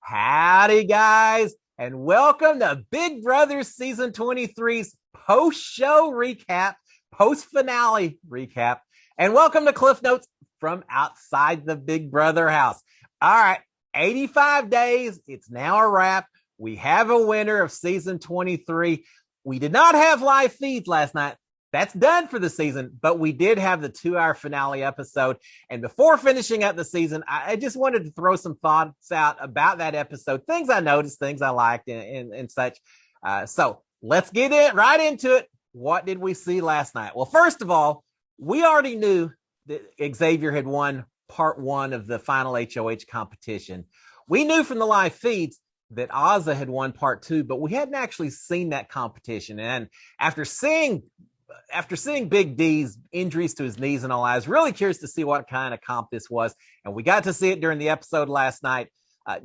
Howdy, guys, and welcome to Big Brother Season 23's post-show recap, post-finale recap, and welcome to Cliff Notes from outside the Big Brother house. All right, 85 days. It's now a wrap. We have a winner of Season 23. We did not have live feeds last night. That's done for the season, but we did have the 2-hour finale episode. And before finishing up the season, I just wanted to throw some thoughts out about that episode, things I noticed, things I liked, and such. So let's get right into it. What did we see last night? Well, first of all, we already knew that Xavier had won part one of the final HOH competition. We knew from the live feeds that Azza had won part two, but we hadn't actually seen that competition. And after seeing Big D's injuries to his knees and all, I was really curious to see what kind of comp this was. And we got to see it during the episode last night.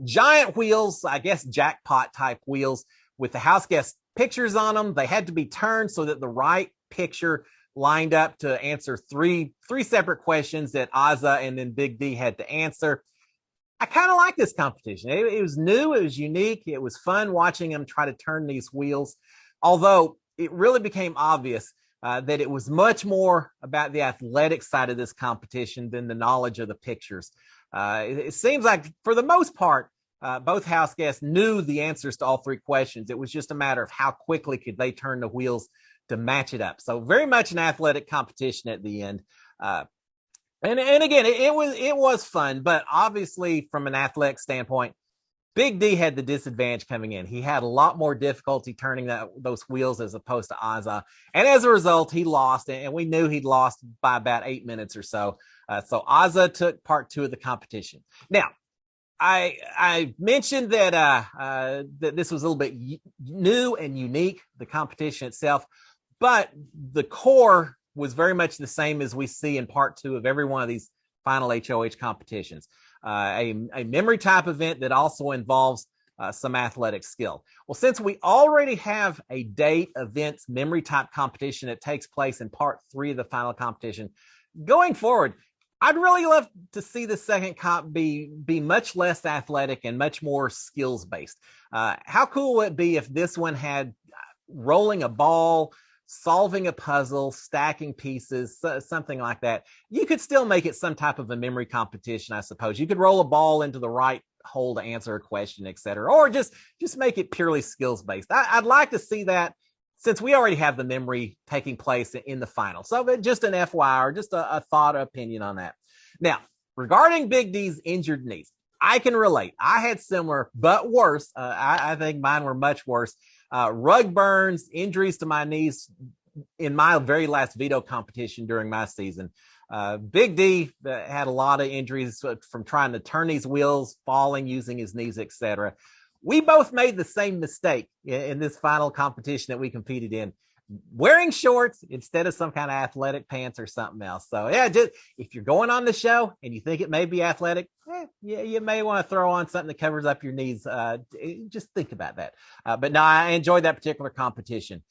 Giant wheels, I guess jackpot type wheels with the Houseguest pictures on them. They had to be turned so that the right picture lined up to answer three separate questions that Azza and then Big D had to answer. I kind of like this competition. It was new. It was unique. It was fun watching them try to turn these wheels. Although it really became obvious that it was much more about the athletic side of this competition than the knowledge of the pictures. It seems like, for the most part, both house guests knew the answers to all three questions. It was just a matter of how quickly could they turn the wheels to match it up. So very much an athletic competition at the end. And again, it was fun, but obviously from an athletic standpoint, Big D had the disadvantage coming in. He had a lot more difficulty turning those wheels as opposed to Azza. And as a result, he lost, and we knew he'd lost by about 8 minutes or so. So Azza took part two of the competition. Now, I mentioned that this was a little bit new and unique, the competition itself, but the core was very much the same as we see in part two of every one of these final HOH competitions. A memory type event that also involves some athletic skill. Well, since we already have a date, events, memory type competition that takes place in part three of the final competition, going forward, I'd really love to see the second comp be much less athletic and much more skills based. How cool would it be if this one had rolling a ball, solving a puzzle, stacking pieces, something like that? You could still make it some type of a memory competition, I suppose. You could roll a ball into the right hole to answer a question, etc., or just make it purely skills based. I'd like to see that, since we already have the memory taking place in the final. So just an FYI, or just a thought or opinion on that. Now, regarding Big D's injured knees, I can relate. I had similar, but worse. I think mine were much worse. Rug burns, injuries to my knees in my very last veto competition during my season. Big D had a lot of injuries from trying to turn these wheels, falling, using his knees, etc. We both made the same mistake in this final competition that we competed in, wearing shorts instead of some kind of athletic pants or something else. So yeah, just if you're going on the show and you think it may be athletic, yeah, you may want to throw on something that covers up your knees. Just think about that. But no, I enjoyed that particular competition.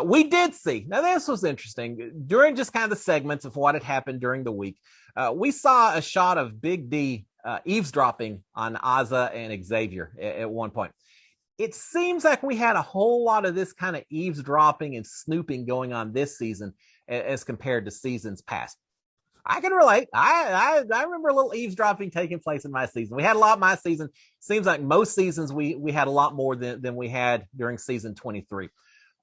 We did see, now this was interesting, during just kind of the segments of what had happened during the week, we saw a shot of Big D eavesdropping on Azza and Xavier at one point. It seems like we had a whole lot of this kind of eavesdropping and snooping going on this season as compared to seasons past. I can relate. I remember a little eavesdropping taking place in my season. We had a lot my season. Seems like most seasons we had a lot more than we had during season 23.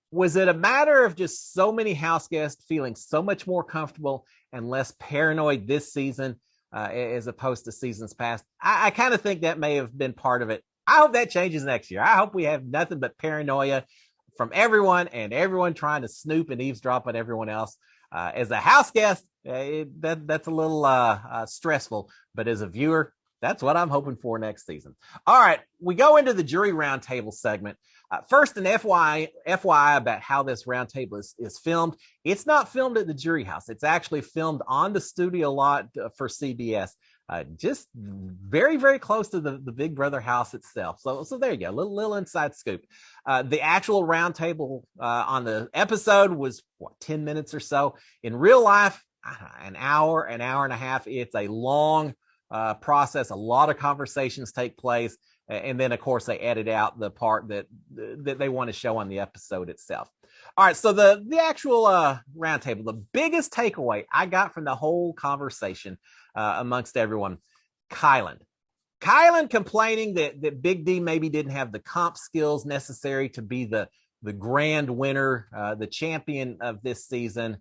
Was it a matter of just so many house guests feeling so much more comfortable and less paranoid this season as opposed to seasons past? I kind of think that may have been part of it. I hope that changes next year. I hope we have nothing but paranoia from everyone and everyone trying to snoop and eavesdrop on everyone else. As a house guest, that's a little stressful, but as a viewer, that's what I'm hoping for next season. All right, we go into the jury roundtable segment. First, an FYI about how this roundtable is filmed. It's not filmed at the jury house. It's actually filmed on the studio lot for CBS, just very, very close to the Big Brother house itself. So there you go, little inside scoop. The actual roundtable on the episode was 10 minutes or so. In real life, an hour and a half. It's a long process. A lot of conversations take place. And then, of course, they edit out the part that they want to show on the episode itself. All right, so the actual roundtable, the biggest takeaway I got from the whole conversation amongst everyone, Kyland complaining that Big D maybe didn't have the comp skills necessary to be the grand winner, the champion of this season,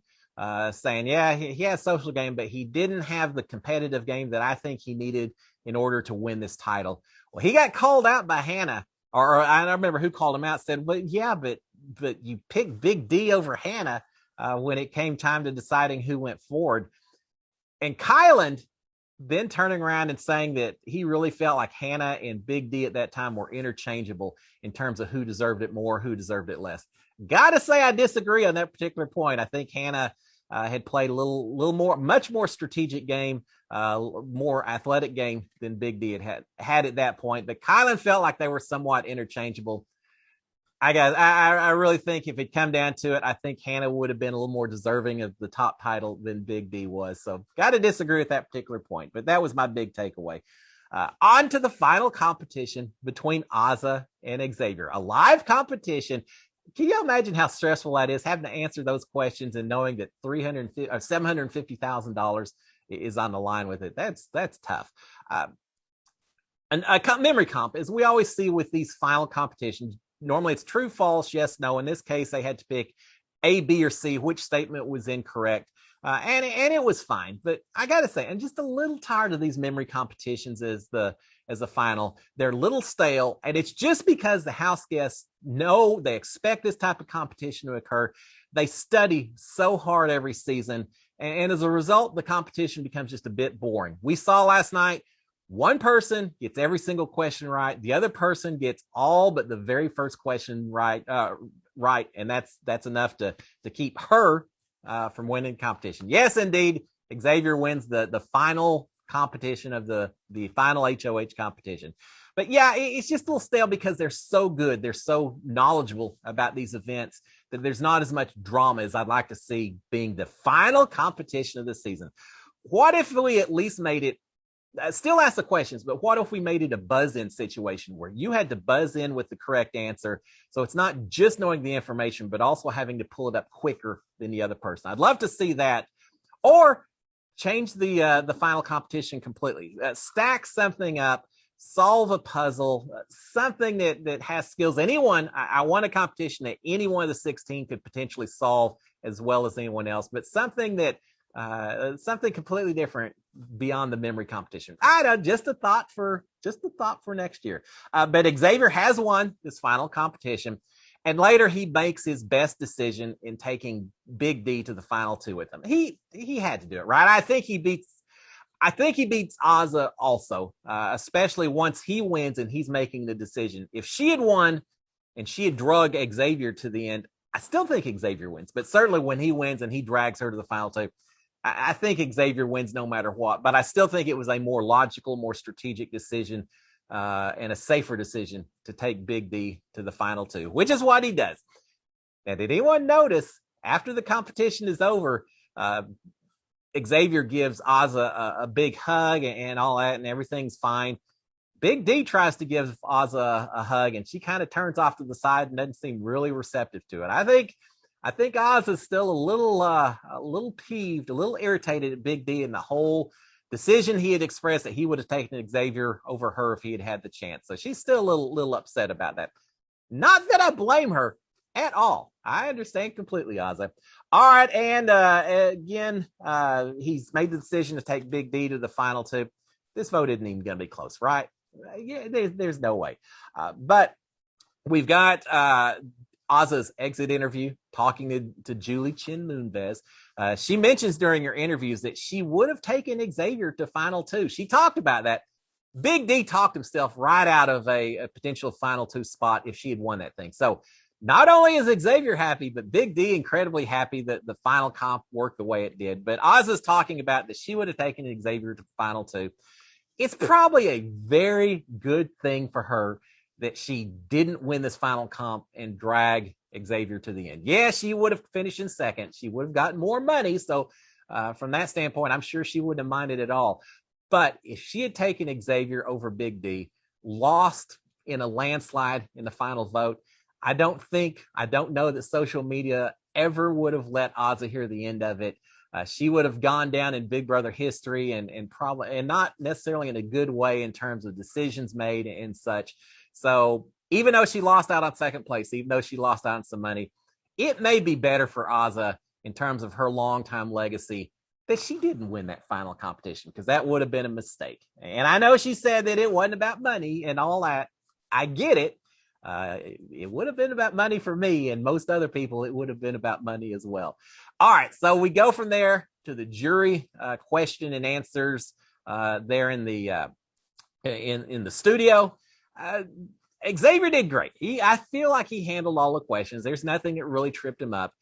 saying, yeah, he has social game, but he didn't have the competitive game that I think he needed in order to win this title. Well, he got called out by Hannah, or I don't remember who called him out, said, well, yeah, but you picked Big D over Hannah when it came time to deciding who went forward. And Kyland then turning around and saying that he really felt like Hannah and Big D at that time were interchangeable in terms of who deserved it more, who deserved it less. Gotta say, I disagree on that particular point. I think Hannah had played a little more, much more strategic game, more athletic game than Big D had at that point. But Kyland felt like they were somewhat interchangeable. I really think if it come down to it, I think Hannah would have been a little more deserving of the top title than Big D was. So got to disagree with that particular point. But that was my big takeaway. On to the final competition between Azah and Xavier. A live competition. Can you imagine how stressful that is, having to answer those questions and knowing that $750,000 is on the line with it? That's tough. And a memory comp, as we always see with these final competitions, normally it's true, false, yes, no. In this case, they had to pick A, B, or C, which statement was incorrect. And it was fine. But I got to say, I'm just a little tired of these memory competitions as the final. They're a little stale, and it's just because the house guests know they expect this type of competition to occur. They study so hard every season, and as a result, the competition becomes just a bit boring. We saw last night, one person gets every single question right. The other person gets all but the very first question right, and that's enough to keep her from winning competition. Yes, indeed, Xavier wins the final competition of the final HOH competition. But yeah, it's just a little stale because they're so good. They're so knowledgeable about these events that there's not as much drama as I'd like to see being the final competition of the season. What if we at least made it, still ask the questions, but what if we made it a buzz-in situation where you had to buzz in with the correct answer? So it's not just knowing the information, but also having to pull it up quicker than the other person. I'd love to see that. Or change the final competition completely. Stack something up, solve a puzzle, something that has skills. I want a competition that any one of the 16 could potentially solve as well as anyone else, but something completely different beyond the memory competition. I know, just a thought for next year. But Xavier has won this final competition, and later he makes his best decision in taking Big D to the final two with him. He had to do it, right? I think he beats Azah also, especially once he wins and he's making the decision. If she had won and she had drug Xavier to the end, I still think Xavier wins. But certainly when he wins and he drags her to the final two, I think Xavier wins no matter what. But I still think it was a more logical, more strategic decision and a safer decision to take Big D to the final two, which is what he does. Now, did anyone notice after the competition is over, Xavier gives Azah a big hug and all that, and everything's fine. Big D tries to give Azah a hug, and she kind of turns off to the side and doesn't seem really receptive to it. I think Azah's still a little peeved, a little irritated at Big D and the whole decision he had expressed that he would have taken Xavier over her if he had had the chance. So she's still a little upset about that. Not that I blame her at all. I understand completely, Azah. All right, and again, he's made the decision to take Big D to the final two. This vote isn't even going to be close, right? Yeah, there's no way. But we've got Azah's exit interview talking to Julie Chen Moonves. She mentions during her interviews that she would have taken Xavier to final two. She talked about that. Big D talked himself right out of a potential final two spot if she had won that thing. So not only is Xavier happy, but Big D incredibly happy that the final comp worked the way it did. But Azah's talking about that she would have taken Xavier to final two. It's probably a very good thing for her that she didn't win this final comp and drag Xavier to the end. Yeah, she would have finished in second. She would have gotten more money. So from that standpoint, I'm sure she wouldn't have minded at all. But if she had taken Xavier over Big D, lost in a landslide in the final vote, I don't know that social media ever would have let Ozzy hear the end of it. She would have gone down in Big Brother history and probably, and not necessarily in a good way in terms of decisions made and such. So even though she lost out on second place, even though she lost out on some money, it may be better for Ozzy in terms of her longtime legacy that she didn't win that final competition, because that would have been a mistake. And I know she said that it wasn't about money and all that. I get it. It would have been about money for me, and most other people, it would have been about money as well. All right, so we go from there to the jury question and answers there in the studio. Xavier did great. I feel like he handled all the questions. There's nothing that really tripped him up.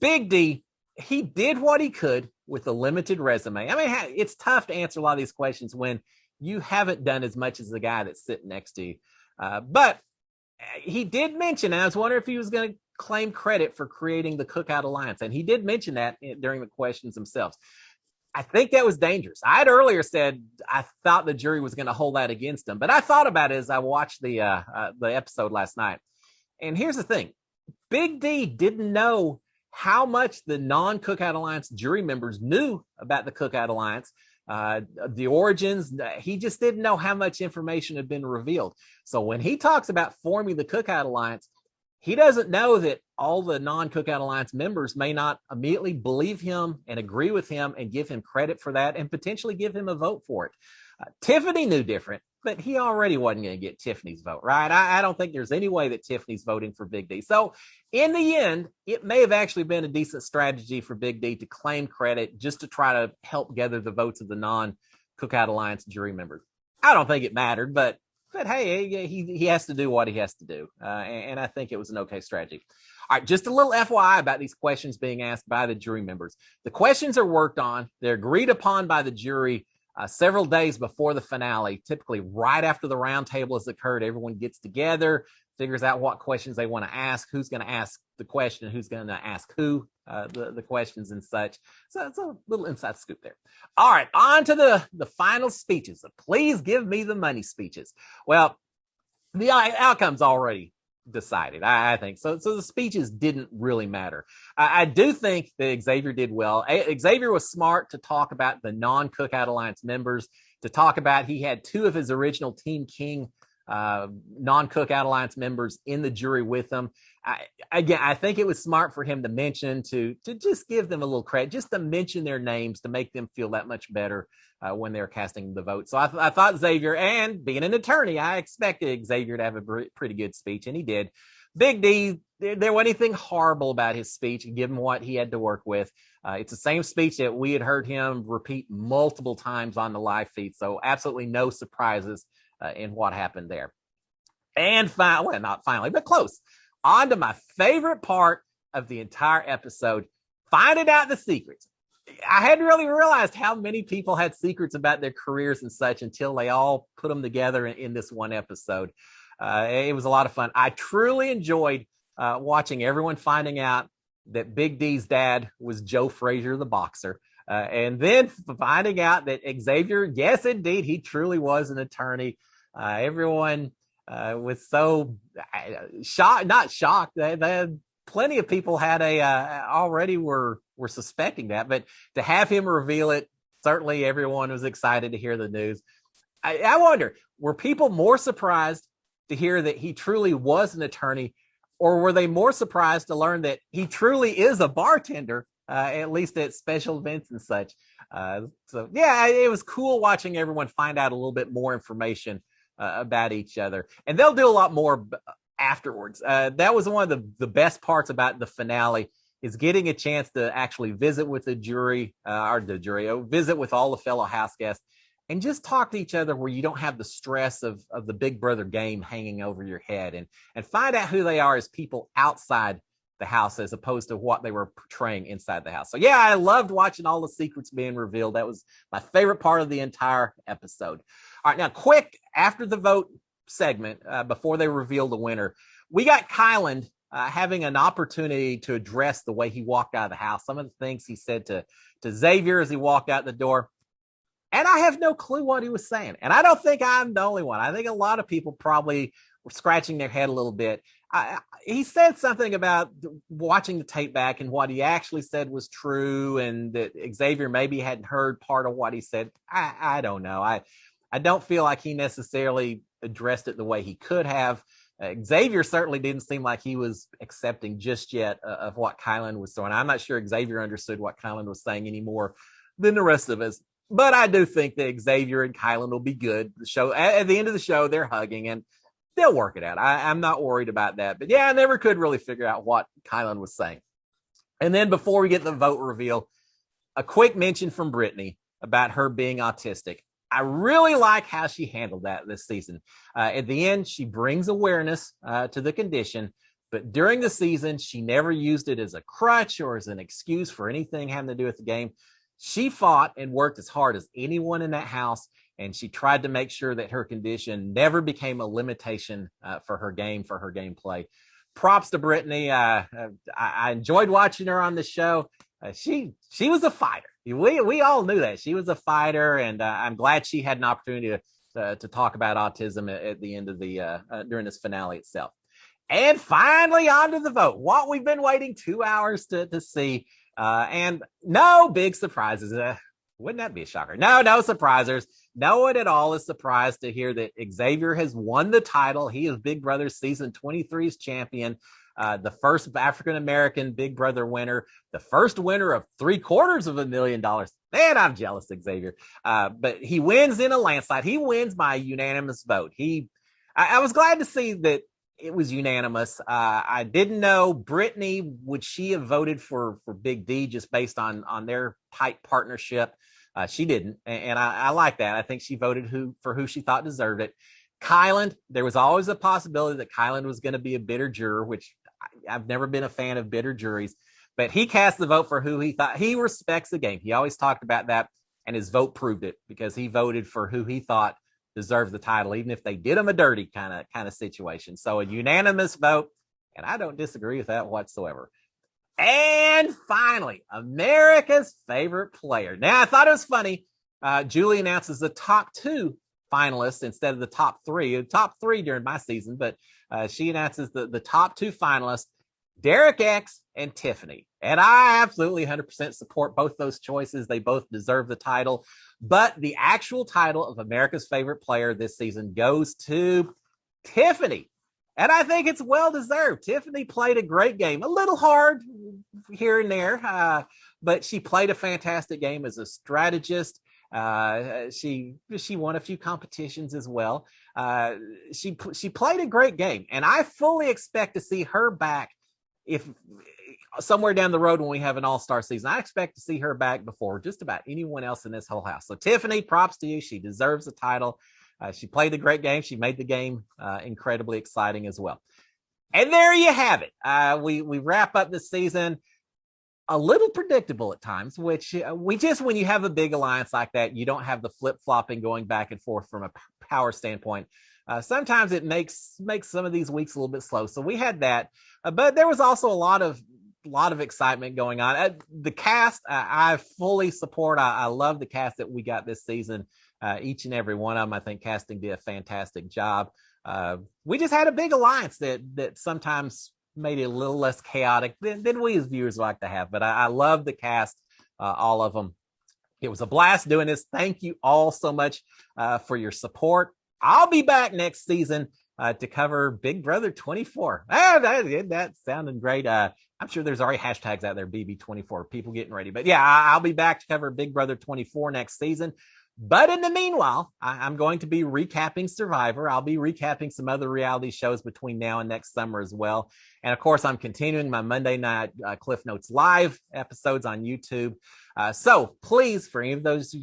Big D, he did what he could with a limited resume. I mean, it's tough to answer a lot of these questions when you haven't done as much as the guy that's sitting next to you. But he did mention, and I was wondering if he was going to claim credit for creating the Cookout Alliance, and he did mention that during the questions themselves. I think that was dangerous. I had earlier said I thought the jury was going to hold that against him, but I thought about it as I watched the episode last night. And here's the thing: Big D didn't know how much the non-Cookout Alliance jury members knew about the Cookout Alliance. The origins, he just didn't know how much information had been revealed. So when he talks about forming the Cookout Alliance, he doesn't know that all the non-Cookout Alliance members may not immediately believe him and agree with him and give him credit for that and potentially give him a vote for it. Tiffany knew different, but he already wasn't going to get Tiffany's vote, right? I don't think there's any way that Tiffany's voting for Big D. So in the end, it may have actually been a decent strategy for Big D to claim credit just to try to help gather the votes of the non-Cookout Alliance jury members. I don't think it mattered, but hey, he has to do what he has to do. And I think it was an okay strategy. All right, just a little FYI about these questions being asked by the jury members. The questions are worked on. They're agreed upon by the jury several days before the finale, typically right after the round table has occurred. Everyone gets together, figures out what questions they want to ask, who's going to ask the question, who's going to ask who the questions and such. So it's a little inside scoop there. All right, on to the final speeches. Please give me the money speeches. Well, the outcome's already decided, I think. So the speeches didn't really matter. I do think that Xavier did well. Xavier was smart to talk about the non-Cookout Alliance members, to talk about he had two of his original Team King non-Cookout Alliance members in the jury with him. I think it was smart for him to mention, to just give them a little credit, just to mention their names to make them feel that much better when they're casting the vote. So I thought Xavier, and being an attorney, I expected Xavier to have a pretty good speech, and he did. Big D, there wasn't anything horrible about his speech, given what he had to work with. It's the same speech that we had heard him repeat multiple times on the live feed, so absolutely no surprises in what happened there. And not finally, but close. On to my favorite part of the entire episode, finding out the secrets. I hadn't really realized how many people had secrets about their careers and such until they all put them together in this one episode. It was a lot of fun. I truly enjoyed watching everyone finding out that Big D's dad was Joe Frazier, the boxer. And then finding out that Xavier, yes, indeed, he truly was an attorney. Everyone was so shocked, not shocked. Plenty of people had already were suspecting that, but to have him reveal it, certainly everyone was excited to hear the news. I wonder, were people more surprised to hear that he truly was an attorney, or were they more surprised to learn that he truly is a bartender, at least at special events and such? So yeah, it was cool watching everyone find out a little bit more information about each other, and they'll do a lot more afterwards. That was one of the best parts about the finale, is getting a chance to actually visit with the jury, visit with all the fellow house guests, and just talk to each other where you don't have the stress of the Big Brother game hanging over your head, and find out who they are as people outside the house as opposed to what they were portraying inside the house. So yeah, I loved watching all the secrets being revealed. That was my favorite part of the entire episode. All right, now quick, after the vote segment, before they reveal the winner, we got Kyland having an opportunity to address the way he walked out of the house. Some of the things he said to Xavier as he walked out the door. And I have no clue what he was saying. And I don't think I'm the only one. I think a lot of people probably were scratching their head a little bit. He said something about watching the tape back and what he actually said was true, and that Xavier maybe hadn't heard part of what he said. I don't know. I don't feel like he necessarily addressed it the way he could have. Xavier certainly didn't seem like he was accepting just yet of what Kylan was throwing. I'm not sure Xavier understood what Kylan was saying any more than the rest of us. But I do think that Xavier and Kylan will be good. The show at the end of the show, they're hugging and they'll work it out. I'm not worried about that. But yeah, I never could really figure out what Kylan was saying. And then before we get the vote reveal, a quick mention from Brittany about her being autistic. I really like how she handled that this season. At the end, she brings awareness to the condition, but during the season, she never used it as a crutch or as an excuse for anything having to do with the game. She fought and worked as hard as anyone in that house, and she tried to make sure that her condition never became a limitation for her game, for her gameplay. Props to Brittany. I enjoyed watching her on the show. She was a fighter. We all knew that she was a fighter, and I'm glad she had an opportunity to talk about autism at the end of the during this finale itself. And finally, on to the vote. What we've been waiting 2 hours to see. And no big surprises. Wouldn't that be a shocker? No surprises. No one at all is surprised to hear that Xavier has won the title. He is Big Brother Season 23's champion, the first African-American Big Brother winner, the first winner of $750,000. Man, I'm jealous, Xavier. But he wins in a landslide. He wins by a unanimous vote. I was glad to see that it was unanimous. I didn't know Brittany, would she have voted for Big D just based on their tight partnership? She didn't. And I like that. I think she voted for who she thought deserved it. Kylan, there was always a possibility that Kylan was going to be a bitter juror, which I've never been a fan of bitter juries, but he cast the vote for who he thought. He respects the game. He always talked about that, and his vote proved it because he voted for who he thought deserves the title, even if they did him a dirty kind of situation. So a unanimous vote, and I don't disagree with that whatsoever. And finally, America's favorite player. Now, I thought it was funny. Julie announces the top 2 finalists instead of the top 3. The top 3 during my season, but she announces the top 2 finalists, Derek X and Tiffany. And I absolutely 100% support both those choices. They both deserve the title. But the actual title of America's favorite player this season goes to Tiffany. And I think it's well-deserved. Tiffany played a great game. A little hard here and there, but she played a fantastic game as a strategist. She won a few competitions as well. She played a great game. And I fully expect to see her back if somewhere down the road when we have an all-star season. I expect to see her back before just about anyone else in this whole house. So Tiffany, props to you. She deserves the title. She played a great game. She made the game incredibly exciting as well. And there you have it. We wrap up this season a little predictable at times, which when you have a big alliance like that, you don't have the flip-flopping going back and forth from a power standpoint. Sometimes it makes some of these weeks a little bit slow. So we had that, but there was also a lot of excitement going on. The cast, I fully support. I love the cast that we got this season. Each and every one of them, I think casting did a fantastic job. We just had a big alliance that sometimes made it a little less chaotic than we as viewers like to have. But I love the cast, all of them. It was a blast doing this. Thank you all so much for your support. I'll be back next season to cover Big Brother 24. That sounded great. I'm sure there's already hashtags out there, BB24, people getting ready. But yeah, I'll be back to cover Big Brother 24 next season. But in the meanwhile, I'm going to be recapping Survivor. I'll be recapping some other reality shows between now and next summer as well. And of course, I'm continuing my Monday night Cliff Notes live episodes on YouTube. So please, for any of those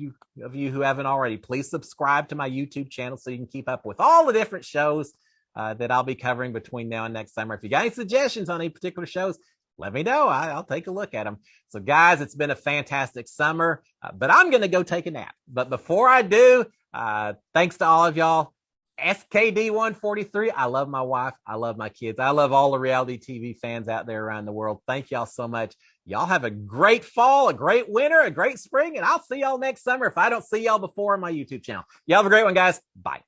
of you who haven't already, please subscribe to my YouTube channel so you can keep up with all the different shows that I'll be covering between now and next summer. If you got any suggestions on any particular shows, let me know. I'll take a look at them. So guys, it's been a fantastic summer, but I'm going to go take a nap. But before I do, thanks to all of y'all. SKD143. I love my wife. I love my kids. I love all the reality TV fans out there around the world. Thank y'all so much. Y'all have a great fall, a great winter, a great spring, and I'll see y'all next summer if I don't see y'all before on my YouTube channel. Y'all have a great one, guys. Bye.